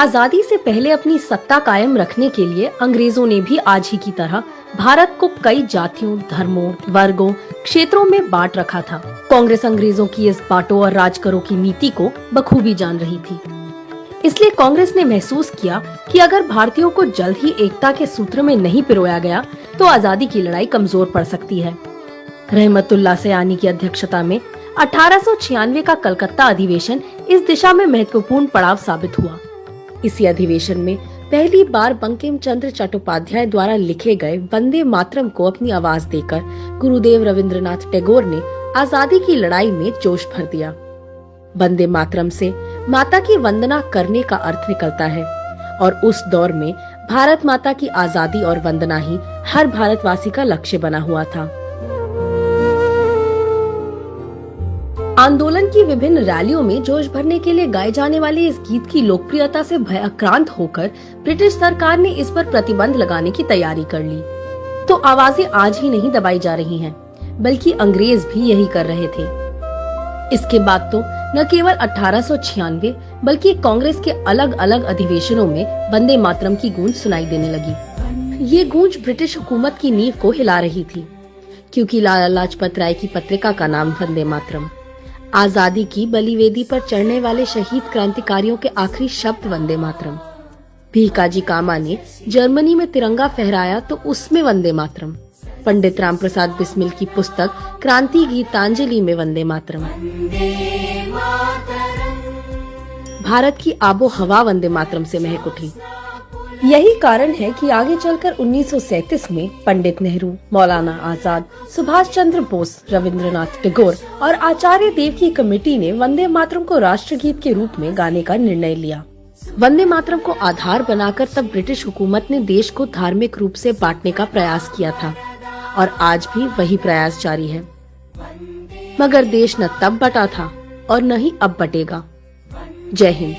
आजादी से पहले अपनी सत्ता कायम रखने के लिए अंग्रेजों ने भी आज ही की तरह भारत को कई जातियों, धर्मों, वर्गों, क्षेत्रों में बांट रखा था। कांग्रेस अंग्रेजों की इस बांटो और राज करो की नीति को बखूबी जान रही थी। इसलिए कांग्रेस ने महसूस किया कि अगर भारतीयों को जल्द ही एकता के सूत्र में नहीं पिरोया गया तो आजादी की लड़ाई कमजोर पड़ सकती है। रहमतुल्लाह सयानी की अध्यक्षता में 1896 का कलकत्ता अधिवेशन इस दिशा में महत्वपूर्ण पड़ाव साबित हुआ। इसी अधिवेशन में पहली बार बंकिम चंद्र चट्टोपाध्याय द्वारा लिखे गए वंदे मातरम को अपनी आवाज देकर गुरुदेव रविंद्रनाथ टैगोर ने आजादी की लड़ाई में जोश भर दिया। वंदे मातरम से माता की वंदना करने का अर्थ निकलता है और उस दौर में भारत माता की आजादी और वंदना ही हर भारतवासी का लक्ष्य बना हुआ था। आंदोलन की विभिन्न रैलियों में जोश भरने के लिए गाए जाने वाले इस गीत की लोकप्रियता से भयाक्रांत होकर ब्रिटिश सरकार ने इस पर प्रतिबंध लगाने की तैयारी कर ली। तो आवाजें आज ही नहीं दबाई जा रही हैं, बल्कि अंग्रेज भी यही कर रहे थे। इसके बाद तो न केवल 1896 बल्कि कांग्रेस के अलग अलग अधिवेशनों में वंदे मातरम की गूंज सुनाई देने लगी। ये गूंज ब्रिटिश हुकूमत की नींव को हिला रही थी, क्योंकि लाला लाजपत राय की पत्रिका का नाम वंदे मातरम। आजादी की बलिवेदी पर चढ़ने वाले शहीद क्रांतिकारियों के आखिरी शब्द वंदे मातरम। भीकाजी कामा ने जर्मनी में तिरंगा फहराया तो उसमें वंदे मातरम। पंडित राम प्रसाद बिस्मिल की पुस्तक क्रांति गीतांजलि में वंदे मातरम। भारत की आबो हवा वंदे मातरम से महक उठी। यही कारण है कि आगे चलकर 1937 में पंडित नेहरू, मौलाना आजाद, सुभाष चंद्र बोस, रविंद्रनाथ टैगोर और आचार्य देव की कमेटी ने वंदे मातरम को राष्ट्रगीत के रूप में गाने का निर्णय लिया। वंदे मातरम को आधार बनाकर तब ब्रिटिश हुकूमत ने देश को धार्मिक रूप से बांटने का प्रयास किया था और आज भी वही प्रयास जारी है। मगर देश न तब बटा था और न ही अब बटेगा। जय हिंद।